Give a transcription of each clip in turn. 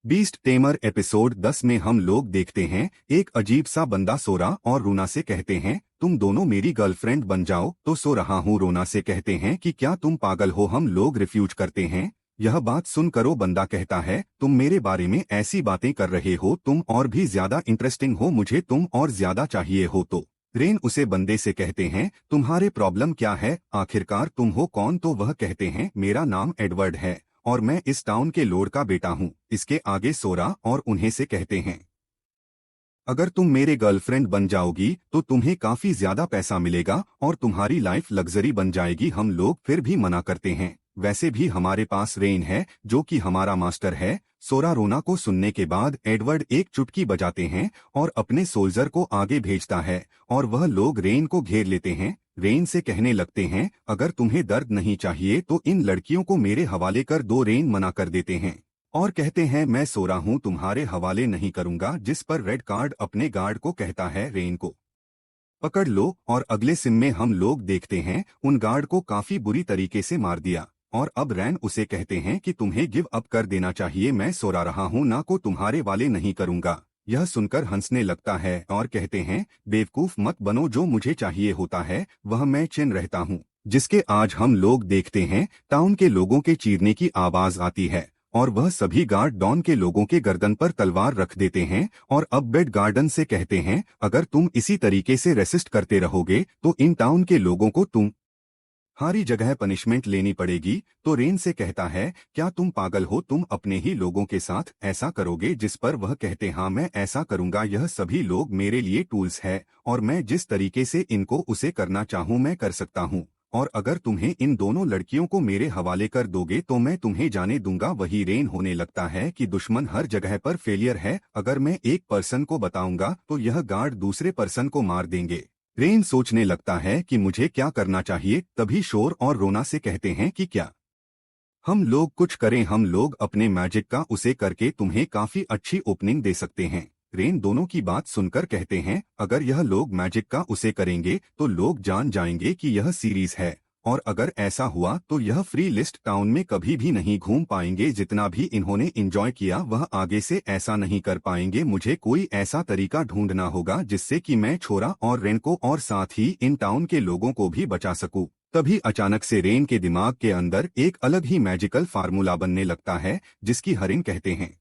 Beast tamer episode 10 में हम लोग देखते हैं एक अजीब सा बंदा सोरा और रूना से कहते हैं तुम दोनों मेरी गर्लफ्रेंड बन जाओ। तो सो रहा हूँ रोना से कहते हैं कि क्या तुम पागल हो। हम लोग रिफ्यूज करते हैं। यह बात सुन करो बंदा कहता है तुम मेरे बारे में ऐसी बातें कर रहे हो, तुम और भी ज्यादा इंटरेस्टिंग हो, मुझे तुम और ज्यादा चाहिए हो। तो रेन उसे बंदे से कहते हैं तुम्हारे प्रॉब्लम क्या है, आखिरकार तुम हो कौन। तो वह कहते हैं मेरा नाम एडवर्ड है और मैं इस टाउन के लॉर्ड का बेटा हूँ। इसके आगे सोरा और उन्हें से कहते हैं अगर तुम मेरे गर्लफ्रेंड बन जाओगी तो तुम्हें काफी ज्यादा पैसा मिलेगा और तुम्हारी लाइफ लग्जरी बन जाएगी। हम लोग फिर भी मना करते हैं। वैसे भी हमारे पास रेन है जो कि हमारा मास्टर है। सोरा रोना को सुनने के बाद एडवर्ड एक चुटकी बजाते हैं और अपने सोल्जर को आगे भेजता है और वह लोग रेन को घेर लेते हैं। रेन से कहने लगते हैं अगर तुम्हें दर्द नहीं चाहिए तो इन लड़कियों को मेरे हवाले कर दो। रेन मना कर देते हैं और कहते हैं मैं सोरा हूं, तुम्हारे हवाले नहीं करूंगा। जिस पर रेड कार्ड अपने गार्ड को कहता है रेन को पकड़ लो। और अगले सीन में हम लोग देखते हैं उन गार्ड को काफी बुरी तरीके से मार दिया और अब रैन उसे कहते हैं कि तुम्हें गिव अप कर देना चाहिए, मैं सोरा रहा हूं ना को तुम्हारे वाले नहीं करूंगा। यह सुनकर हंसने लगता है और कहते हैं बेवकूफ मत बनो, जो मुझे चाहिए होता है वह मैं चिन रहता हूं। जिसके आज हम लोग देखते हैं टाउन के लोगों के चीरने की आवाज आती है और वह सभी गार्ड डॉन के लोगों के गर्दन पर तलवार रख देते हैं और अब बेड गार्डन से कहते हैं अगर तुम इसी तरीके से रेसिस्ट करते रहोगे तो इन टाउन के लोगों को तुम हारी जगह पनिशमेंट लेनी पड़ेगी। तो रेन से कहता है क्या तुम पागल हो, तुम अपने ही लोगों के साथ ऐसा करोगे। जिस पर वह कहते हाँ मैं ऐसा करूंगा, यह सभी लोग मेरे लिए टूल्स है और मैं जिस तरीके से इनको उसे करना चाहूँ मैं कर सकता हूँ। और अगर तुम्हें इन दोनों लड़कियों को मेरे हवाले कर दोगे तो मैं तुम्हें जाने दूंगा। वही रेन होने लगता है कि दुश्मन हर जगह पर फेलियर है, अगर मैं एक पर्सन को बताऊंगा तो यह गार्ड दूसरे पर्सन को मार देंगे। रेन सोचने लगता है कि मुझे क्या करना चाहिए। तभी शोर और रोना से कहते हैं कि क्या हम लोग कुछ करें, हम लोग अपने मैजिक का उसे करके तुम्हें काफी अच्छी ओपनिंग दे सकते हैं। रेन दोनों की बात सुनकर कहते हैं अगर यह लोग मैजिक का उसे करेंगे तो लोग जान जाएंगे कि यह सीरीज है और अगर ऐसा हुआ तो यह फ्री लिस्ट टाउन में कभी भी नहीं घूम पाएंगे। जितना भी इन्होंने एंजॉय किया वह आगे से ऐसा नहीं कर पाएंगे। मुझे कोई ऐसा तरीका ढूंढना होगा जिससे कि मैं छोरा और रेन को और साथ ही इन टाउन के लोगों को भी बचा सकूं। तभी अचानक से रेन के दिमाग के अंदर एक अलग ही मैजिकल फार्मूला बनने लगता है जिसकी हरिन कहते हैं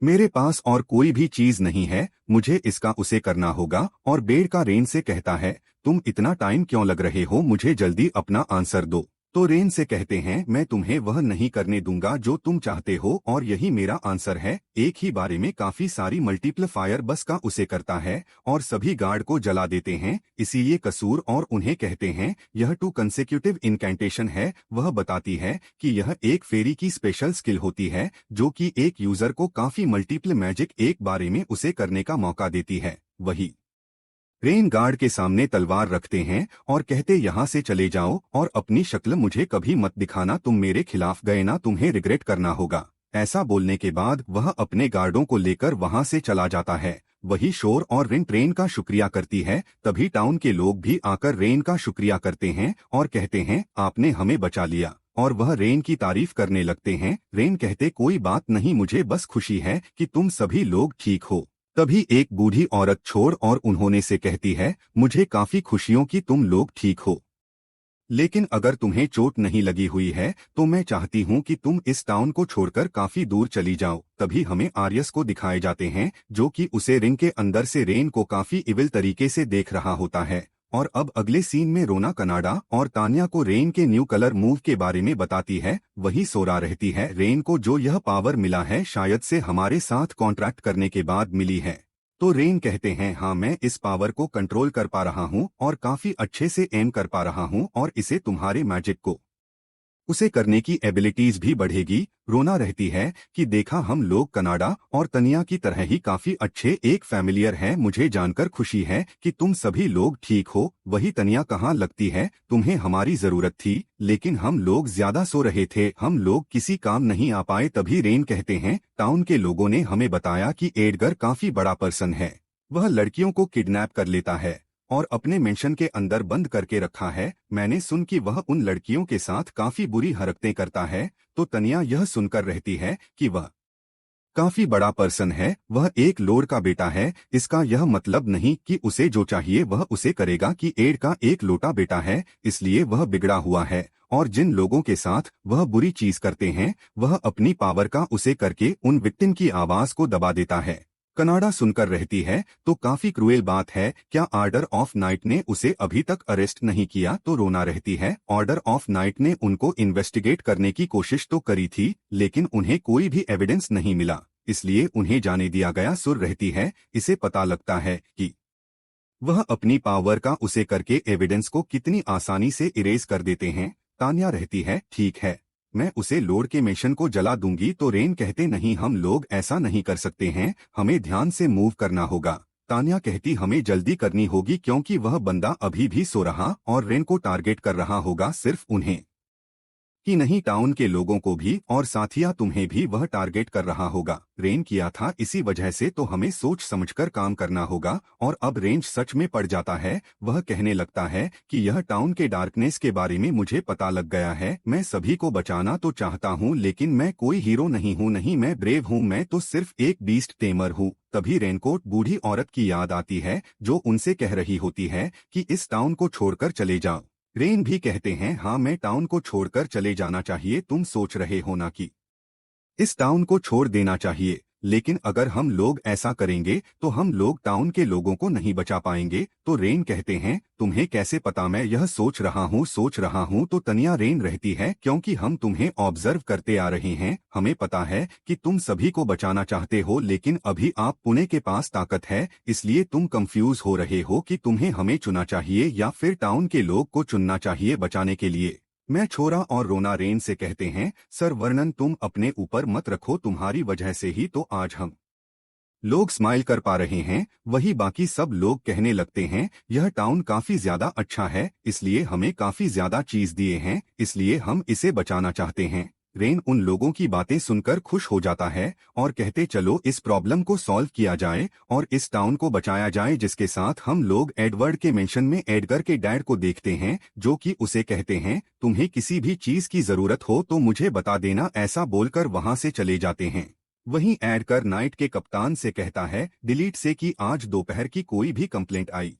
मेरे पास और कोई भी चीज नहीं है, मुझे इसका उसे करना होगा। और बेड का रेन से कहता है तुम इतना टाइम क्यों लग रहे हो, मुझे जल्दी अपना आंसर दो। तो रेन से कहते हैं मैं तुम्हें वह नहीं करने दूंगा जो तुम चाहते हो और यही मेरा आंसर है। एक ही बारे में काफी सारी मल्टीप्लीफायर बस का उसे करता है और सभी गार्ड को जला देते हैं, इसीलिए कसूर। और उन्हें कहते हैं यह 2 कंसेक्यूटिव इनकैंटेशन है। वह बताती है कि यह एक फेरी की स्पेशल स्किल होती है जो कि एक यूजर को काफी मल्टीपल मैजिक एक बारे में उसे करने का मौका देती है। वही रेन गार्ड के सामने तलवार रखते हैं और कहते यहाँ से चले जाओ और अपनी शक्ल मुझे कभी मत दिखाना, तुम मेरे खिलाफ गए ना, तुम्हें रिग्रेट करना होगा। ऐसा बोलने के बाद वह अपने गार्डों को लेकर वहां से चला जाता है। वही शोर और रिन रेन का शुक्रिया करती है। तभी टाउन के लोग भी आकर रेन का शुक्रिया करते हैं और कहते हैं आपने हमें बचा लिया और वह रेन की तारीफ करने लगते हैं। रेन कहते कोई बात नहीं, मुझे बस खुशी है कि तुम सभी लोग ठीक हो। तभी एक बूढ़ी औरत छोड़ और उन्होंने से कहती है मुझे काफी खुशियों कि तुम लोग ठीक हो, लेकिन अगर तुम्हें चोट नहीं लगी हुई है तो मैं चाहती हूँ कि तुम इस टाउन को छोड़कर काफी दूर चली जाओ। तभी हमें आर्यस को दिखाए जाते हैं जो कि उसे रिंग के अंदर से रेन को काफी इविल तरीके से देख रहा होता है। और अब अगले सीन में रोना कनाडा और तान्या को रेन के न्यू कलर मूव के बारे में बताती है। वही सोरा रहती है रेन को जो यह पावर मिला है शायद से हमारे साथ कॉन्ट्रैक्ट करने के बाद मिली है। तो रेन कहते हैं हाँ मैं इस पावर को कंट्रोल कर पा रहा हूँ और काफी अच्छे से एम कर पा रहा हूँ और इसे तुम्हारे मैजिक को उसे करने की एबिलिटीज भी बढ़ेगी। रोना रहती है कि देखा हम लोग कनाडा और तनिया की तरह ही काफी अच्छे एक फैमिलियर हैं, मुझे जानकर खुशी है कि तुम सभी लोग ठीक हो। वही तनिया कहाँ लगती है तुम्हें हमारी जरूरत थी लेकिन हम लोग ज्यादा सो रहे थे, हम लोग किसी काम नहीं आ पाए। तभी रेन कहते हैं टाउन के लोगों ने हमें बताया कि एडगर काफी बड़ा पर्सन है, वह लड़कियों को किडनैप कर लेता है और अपने मेंशन के अंदर बंद करके रखा है। मैंने सुन कि वह उन लड़कियों के साथ काफी बुरी हरकतें करता है। तो तनिया यह सुनकर रहती है कि वह काफी बड़ा पर्सन है, वह एक लॉर्ड का बेटा है। इसका यह मतलब नहीं कि उसे जो चाहिए वह उसे करेगा कि एड का एक लोटा बेटा है, इसलिए वह बिगड़ा हुआ है। और जिन लोगों के साथ वह बुरी चीज करते हैं, वह अपनी पावर का उसे करके उन विक्टिम की आवाज को दबा देता है। कनाडा सुनकर रहती है, तो काफी क्रूएल बात है, क्या ऑर्डर ऑफ नाइट ने उसे अभी तक अरेस्ट नहीं किया? तो रोना रहती है, ऑर्डर ऑफ नाइट ने उनको इन्वेस्टिगेट करने की कोशिश तो करी थी, लेकिन उन्हें कोई भी एविडेंस नहीं मिला, इसलिए उन्हें जाने दिया गया। सुर रहती है, इसे पता लगता है कि वह अपनी पावर का उसे करके एविडेंस को कितनी आसानी से इरेज कर देते हैं। तान्या रहती है, ठीक है, मैं उसे लॉर्ड के मिशन को जला दूंगी। तो रेन कहते, नहीं, हम लोग ऐसा नहीं कर सकते हैं, हमें ध्यान से मूव करना होगा। तान्या कहती, हमें जल्दी करनी होगी क्योंकि वह बंदा अभी भी सो रहा और रेन को टारगेट कर रहा होगा, सिर्फ उन्हें कि नहीं, टाउन के लोगों को भी, और साथिया तुम्हें भी वह टारगेट कर रहा होगा। रेन किया था, इसी वजह से तो हमें सोच समझकर काम करना होगा। और अब रेंज सच में पड़ जाता है, वह कहने लगता है कि यह टाउन के डार्कनेस के बारे में मुझे पता लग गया है। मैं सभी को बचाना तो चाहता हूँ, लेकिन मैं कोई हीरो नहीं हूँ, नहीं मैं ब्रेव हूँ, मैं तो सिर्फ एक बीस्ट टेमर हूँ। तभी रेनकोट बूढ़ी औरत की याद आती है, जो उनसे कह रही होती है कि इस टाउन को छोड़कर चले जाओ। रेन भी कहते हैं, हाँ, मैं टाउन को छोड़कर चले जाना चाहिए। तुम सोच रहे हो ना कि इस टाउन को छोड़ देना चाहिए, लेकिन अगर हम लोग ऐसा करेंगे तो हम लोग टाउन के लोगों को नहीं बचा पाएंगे। तो रेन कहते हैं, तुम्हें कैसे पता? मैं यह सोच रहा हूँ। तो तनिया रेन रहती है, क्योंकि हम तुम्हें ऑब्जर्व करते आ रहे हैं, हमें पता है कि तुम सभी को बचाना चाहते हो, लेकिन अभी आप पुणे के पास ताकत है, इसलिए तुम कंफ्यूज हो रहे हो कि तुम्हें हमें चुना चाहिए या फिर टाउन के लोग को चुनना चाहिए बचाने के लिए। मैं छोरा और रोना रेन से कहते हैं, सर वर्णन तुम अपने ऊपर मत रखो, तुम्हारी वजह से ही तो आज हम लोग स्माइल कर पा रहे हैं। वही बाकी सब लोग कहने लगते हैं, यह टाउन काफी ज्यादा अच्छा है, इसलिए हमें काफी ज्यादा चीज दिए हैं, इसलिए हम इसे बचाना चाहते हैं। रेन उन लोगों की बातें सुनकर खुश हो जाता है और कहते, चलो इस प्रॉब्लम को सॉल्व किया जाए और इस टाउन को बचाया जाए। जिसके साथ हम लोग एडवर्ड के मेंशन में एडगर के डैड को देखते हैं, जो कि उसे कहते हैं, तुम्हें किसी भी चीज की जरूरत हो तो मुझे बता देना, ऐसा बोलकर वहां से चले जाते हैं। वहीं एडगर नाइट के कप्तान से कहता है, डिलीट से कि आज दोपहर की कोई भी कंप्लेंट आई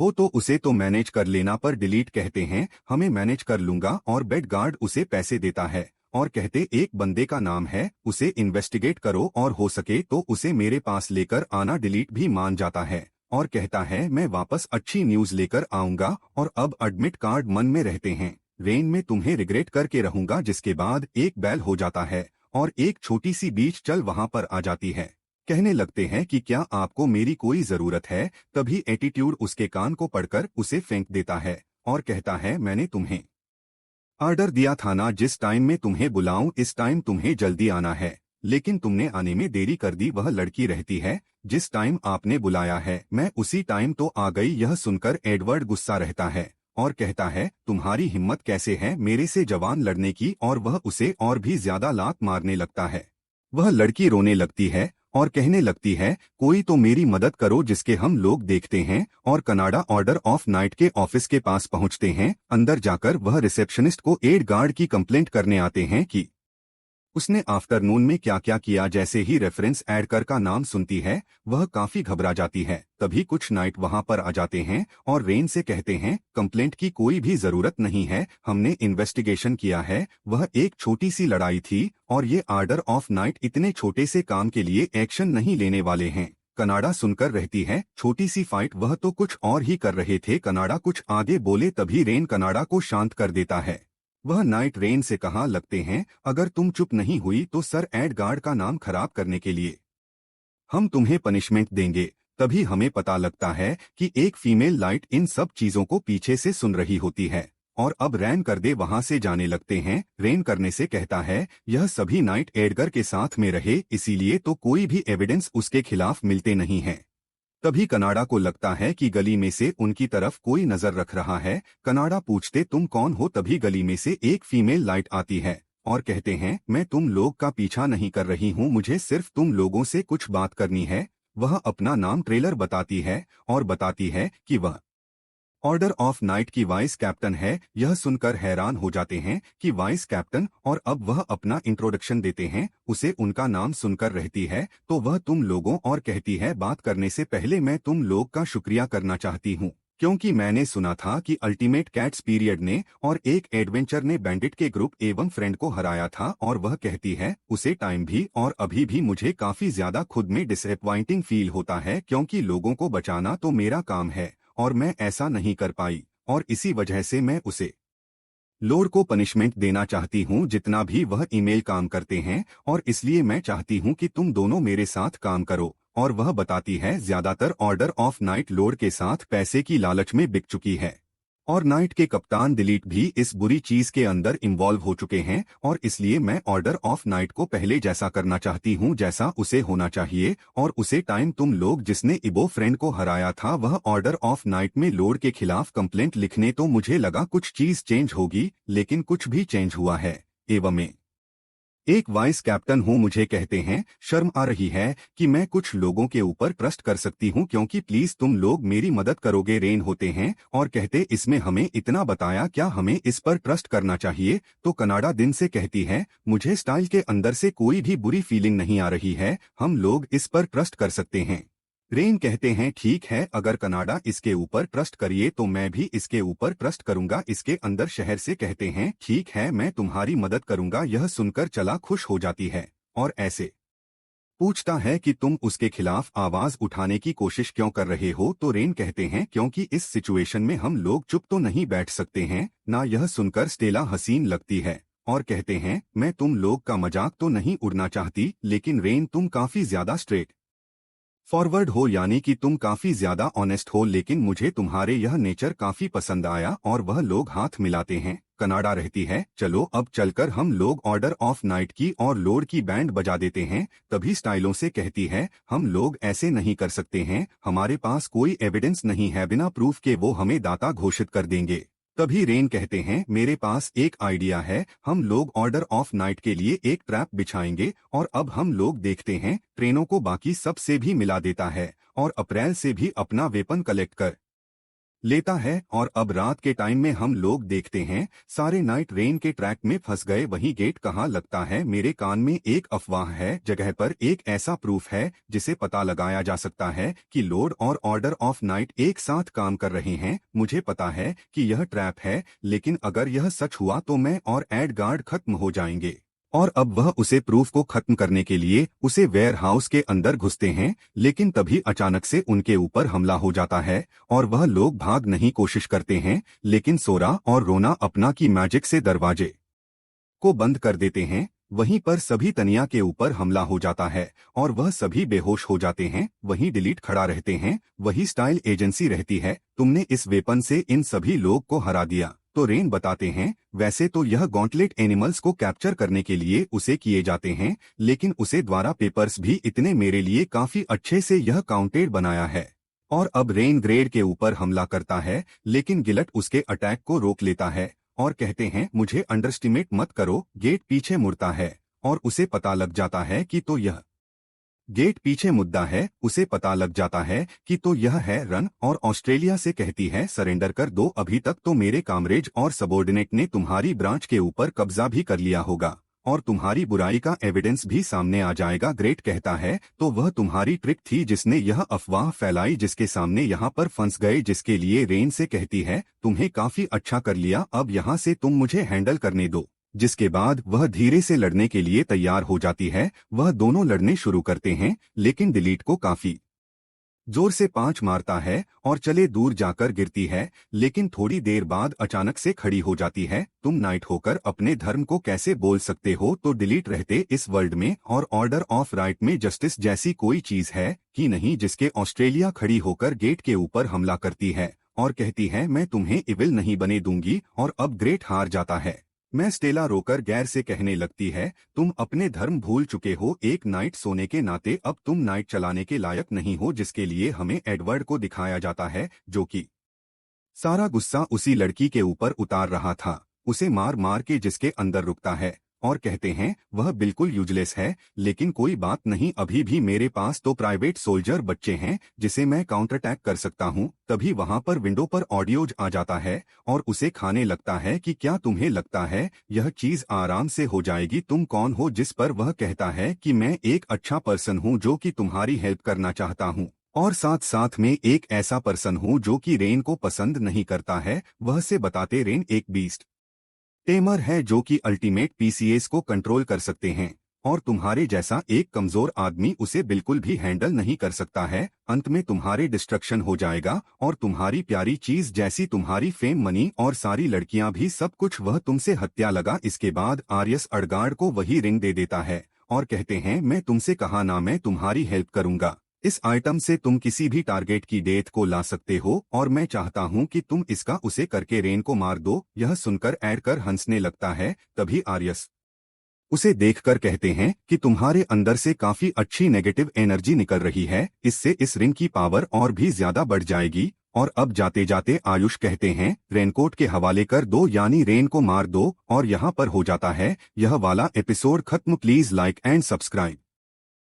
हो तो उसे तो मैनेज कर लेना। पर डिलीट कहते हैं, हमें मैनेज कर लूंगा। और बेड गार्ड उसे पैसे देता है और कहते, एक बंदे का नाम है, उसे इन्वेस्टिगेट करो और हो सके तो उसे मेरे पास लेकर आना। डिलीट भी मान जाता है और कहता है, मैं वापस अच्छी न्यूज लेकर आऊंगा। और अब एडमिट कार्ड मन में रहते हैं, रेन में तुम्हें रिग्रेट करके रहूंगा। जिसके बाद एक बैल हो जाता है और एक छोटी सी बीच चल वहां पर आ जाती है। कहने लगते हैं कि क्या आपको मेरी कोई जरूरत है? तभी एटीट्यूड उसके कान को पड़कर उसे फेंक देता है और कहता है, मैंने तुम्हें ऑर्डर दिया था ना, जिस टाइम में तुम्हें बुलाऊं इस टाइम तुम्हें जल्दी आना है, लेकिन तुमने आने में देरी कर दी। वह लड़की रहती है, जिस टाइम आपने बुलाया है मैं उसी टाइम तो आ गई। यह सुनकर एडवर्ड गुस्सा रहता है और कहता है, तुम्हारी हिम्मत कैसे है मेरे से जवान लड़ने की? और वह उसे और भी ज्यादा लात मारने लगता है। वह लड़की रोने लगती है और कहने लगती है, कोई तो मेरी मदद करो। जिसके हम लोग देखते हैं और कनाडा ऑर्डर ऑफ नाइट के ऑफिस के पास पहुंचते हैं। अंदर जाकर वह रिसेप्शनिस्ट को एड गार्ड की कंप्लेंट करने आते हैं कि उसने आफ्टरनून में क्या क्या किया। जैसे ही रेफरेंस एडकर का नाम सुनती है, वह काफी घबरा जाती है। तभी कुछ नाइट वहां पर आ जाते हैं और रेन से कहते हैं, कंप्लेंट की कोई भी जरूरत नहीं है, हमने इन्वेस्टिगेशन किया है, वह एक छोटी सी लड़ाई थी और ये ऑर्डर ऑफ नाइट इतने छोटे से काम के लिए एक्शन नहीं लेने वाले हैं। कनाडा सुनकर रहती है, छोटी सी फाइट, वह तो कुछ और ही कर रहे थे। कनाडा कुछ आगे बोले, तभी रेन कनाडा को शांत कर देता है। वह नाइट रेन से कहा लगते हैं, अगर तुम चुप नहीं हुई तो सर एडगार्ड का नाम खराब करने के लिए हम तुम्हें पनिशमेंट देंगे। तभी हमें पता लगता है कि एक फीमेल लाइट इन सब चीजों को पीछे से सुन रही होती है और अब रैन कर दे वहां से जाने लगते हैं। रेन करने से कहता है, यह सभी नाइट एडगर के साथ में रहे, इसीलिए तो कोई भी एविडेंस उसके खिलाफ मिलते नहीं है। तभी कनाडा को लगता है कि गली में से उनकी तरफ कोई नजर रख रहा है। कनाडा पूछते, तुम कौन हो? तभी गली में से एक फीमेल लाइट आती है और कहते हैं, मैं तुम लोग का पीछा नहीं कर रही हूँ, मुझे सिर्फ तुम लोगों से कुछ बात करनी है। वह अपना नाम ट्रेलर बताती है और बताती है कि वह ऑर्डर ऑफ नाइट की वाइस कैप्टन है। यह सुनकर हैरान हो जाते हैं कि वाइस कैप्टन, और अब वह अपना इंट्रोडक्शन देते हैं। उसे उनका नाम सुनकर रहती है तो वह तुम लोगों और कहती है, बात करने से पहले मैं तुम लोग का शुक्रिया करना चाहती हूँ, क्योंकि मैंने सुना था कि अल्टीमेट कैट्स पीरियड ने और एक एडवेंचर ने बैंडिट के ग्रुप एवं फ्रेंड को हराया था। और वह कहती है, उसे टाइम भी और अभी भी मुझे काफी ज्यादा खुद में डिसअपॉइंटिंग फील होता है, क्योंकि लोगों को बचाना तो मेरा काम है और मैं ऐसा नहीं कर पाई, और इसी वजह से मैं उसे लोड को पनिशमेंट देना चाहती हूँ जितना भी वह ईमेल काम करते हैं, और इसलिए मैं चाहती हूँ कि तुम दोनों मेरे साथ काम करो। और वह बताती है, ज्यादातर ऑर्डर ऑफ नाइट लोड के साथ पैसे की लालच में बिक चुकी है, और नाइट के कप्तान डिलीट भी इस बुरी चीज के अंदर इन्वॉल्व हो चुके हैं, और इसलिए मैं ऑर्डर ऑफ नाइट को पहले जैसा करना चाहती हूँ जैसा उसे होना चाहिए। और उसे टाइम तुम लोग जिसने इबो फ्रेंड को हराया था वह ऑर्डर ऑफ नाइट में लोड के खिलाफ कंप्लेंट लिखने, तो मुझे लगा कुछ चीज चेंज होगी, लेकिन कुछ भी चेंज हुआ है। एवं में एक वाइस कैप्टन हूँ, मुझे कहते हैं, शर्म आ रही है कि मैं कुछ लोगों के ऊपर ट्रस्ट कर सकती हूँ, क्योंकि प्लीज तुम लोग मेरी मदद करोगे। रेन होते हैं और कहते, इसमें हमें इतना बताया, क्या हमें इस पर ट्रस्ट करना चाहिए? तो कनाडा दिन से कहती है, मुझे स्टाइल के अंदर से कोई भी बुरी फीलिंग नहीं आ रही है, हम लोग इस पर ट्रस्ट कर सकते हैं। रेन कहते हैं, ठीक है, अगर कनाडा इसके ऊपर ट्रस्ट करिए तो मैं भी इसके ऊपर ट्रस्ट करूंगा। इसके अंदर शहर से कहते हैं, ठीक है, मैं तुम्हारी मदद करूंगा। यह सुनकर चला खुश हो जाती है और ऐसे पूछता है कि तुम उसके खिलाफ आवाज उठाने की कोशिश क्यों कर रहे हो? तो रेन कहते हैं, क्योंकि इस सिचुएशन में हम लोग चुप तो नहीं बैठ सकते हैं ना। यह सुनकर स्टेला हसीन लगती है और कहते हैं, मैं तुम लोग का मजाक तो नहीं उड़ना चाहती, लेकिन रेन तुम काफी ज्यादा स्ट्रेट फॉरवर्ड हो, यानी कि तुम काफी ज्यादा ऑनेस्ट हो, लेकिन मुझे तुम्हारे यह नेचर काफी पसंद आया। और वह लोग हाथ मिलाते हैं। कनाडा रहती है, चलो अब चलकर हम लोग ऑर्डर ऑफ नाइट की और लोड की बैंड बजा देते हैं। तभी स्टाइलों से कहती है, हम लोग ऐसे नहीं कर सकते हैं, हमारे पास कोई एविडेंस नहीं है, बिना प्रूफ के वो हमें दाता घोषित कर देंगे। तभी रेन कहते हैं, मेरे पास एक आइडिया है, हम लोग ऑर्डर ऑफ नाइट के लिए एक ट्रैप बिछाएंगे, और अब हम लोग देखते हैं। ट्रेनों को बाकी सब से भी मिला देता है और अप्रैल से भी अपना वेपन कलेक्ट कर लेता है। और अब रात के टाइम में हम लोग देखते हैं, सारे नाइट रेन के ट्रैक में फंस गए। वही गेट कहाँ लगता है? मेरे कान में एक अफवाह है, जगह पर एक ऐसा प्रूफ है जिसे पता लगाया जा सकता है कि लोड और ऑर्डर ऑफ नाइट एक साथ काम कर रहे हैं। मुझे पता है कि यह ट्रैप है, लेकिन अगर यह सच हुआ तो मैं और एड गार्ड खत्म हो जाएंगे। और अब वह उसे प्रूफ को खत्म करने के लिए उसे वेयर हाउस के अंदर घुसते हैं, लेकिन तभी अचानक से उनके ऊपर हमला हो जाता है और वह लोग भाग नहीं कोशिश करते हैं, लेकिन सोरा और रोना अपना की मैजिक से दरवाजे को बंद कर देते हैं। वहीं पर सभी तनिया के ऊपर हमला हो जाता है और वह सभी बेहोश हो जाते हैं। वहीं डिलीट खड़ा रहते हैं। वही स्टाइल एजेंसी रहती है, तुमने इस वेपन से इन सभी लोग को हरा दिया। तो रेन बताते हैं, वैसे तो यह गॉन्टलेट एनिमल्स को कैप्चर करने के लिए उसे किए जाते हैं, लेकिन उसे द्वारा पेपर्स भी इतने मेरे लिए काफी अच्छे से यह काउंटेड बनाया है। और अब रेन ग्रेड के ऊपर हमला करता है, लेकिन गिलट उसके अटैक को रोक लेता है और कहते हैं, मुझे अंडरस्टिमेट मत करो। गेट पीछे मुड़ता है और उसे पता लग जाता है कि तो यह गेट पीछे मुद्दा है। उसे पता लग जाता है कि तो यह है रन, और ऑस्ट्रेलिया से कहती है, सरेंडर कर दो, अभी तक तो मेरे कामरेज और सबॉर्डिनेट ने तुम्हारी ब्रांच के ऊपर कब्जा भी कर लिया होगा और तुम्हारी बुराई का एविडेंस भी सामने आ जाएगा। ग्रेट कहता है, तो वह तुम्हारी ट्रिक थी जिसने यह अफवाह फैलाई, जिसके सामने यहाँ पर फंस गए। जिसके लिए रेन से कहती है, तुम्हें काफी अच्छा कर लिया, अब यहाँ से तुम मुझे हैंडल करने दो। जिसके बाद वह धीरे से लड़ने के लिए तैयार हो जाती है। वह दोनों लड़ने शुरू करते हैं, लेकिन डिलीट को काफी जोर से पांच मारता है और चले दूर जाकर गिरती है, लेकिन थोड़ी देर बाद अचानक से खड़ी हो जाती है। तुम नाइट होकर अपने धर्म को कैसे बोल सकते हो? तो डिलीट रहते इस वर्ल्ड में और ऑर्डर ऑफ राइट में जस्टिस जैसी कोई चीज है कि नहीं? जिसके ऑस्ट्रेलिया खड़ी होकर गेट के ऊपर हमला करती है और कहती है, मैं तुम्हें इविल नहीं बने दूंगी। और अब ग्रेट हार जाता है। मैं स्टेला रोकर गैर से कहने लगती है, तुम अपने धर्म भूल चुके हो। एक नाइट सोने के नाते अब तुम नाइट चलाने के लायक नहीं हो। जिसके लिए हमें एडवर्ड को दिखाया जाता है, जो कि सारा गुस्सा उसी लड़की के ऊपर उतार रहा था, उसे मार मार के जिसके अंदर रुकता है और कहते हैं वह बिल्कुल यूजलेस है, लेकिन कोई बात नहीं, अभी भी मेरे पास तो प्राइवेट सोल्जर बच्चे हैं जिसे मैं काउंटर अटैक कर सकता हूँ। तभी वहाँ पर विंडो पर ऑडियोज आ जाता है और उसे खाने लगता है कि क्या तुम्हें लगता है यह चीज आराम से हो जाएगी, तुम कौन हो? जिस पर वह कहता है कि मैं एक अच्छा पर्सन हूँ जो कि तुम्हारी हेल्प करना चाहता हूँ, और साथ साथ में एक ऐसा पर्सन हूँ जो कि रेन को पसंद नहीं करता है। वह से बताते रेन एक बीस्ट टेमर है जो कि अल्टीमेट पीसीएस को कंट्रोल कर सकते हैं, और तुम्हारे जैसा एक कमजोर आदमी उसे बिल्कुल भी हैंडल नहीं कर सकता है। अंत में तुम्हारे डिस्ट्रक्शन हो जाएगा और तुम्हारी प्यारी चीज जैसी तुम्हारी फेम, मनी और सारी लड़कियां भी, सब कुछ वह तुमसे हत्या लगा। इसके बाद आर्यस अडगार्ड को वही रिंग दे देता है और कहते हैं मैं तुमसे कहा ना, मैं तुम्हारी हेल्प करूंगा। इस आइटम से तुम किसी भी टारगेट की डेथ को ला सकते हो और मैं चाहता हूं कि तुम इसका उसे करके रेन को मार दो। यह सुनकर ऐड कर हंसने लगता है। तभी आर्यस उसे देखकर कहते हैं कि तुम्हारे अंदर से काफी अच्छी नेगेटिव एनर्जी निकल रही है, इससे इस रिंग की पावर और भी ज्यादा बढ़ जाएगी। और अब जाते जाते आयुष कहते हैं रेनकोट के हवाले कर दो, यानी रेन को मार दो। और यहाँ पर हो जाता है यह वाला एपिसोड खत्म। Please like and subscribe.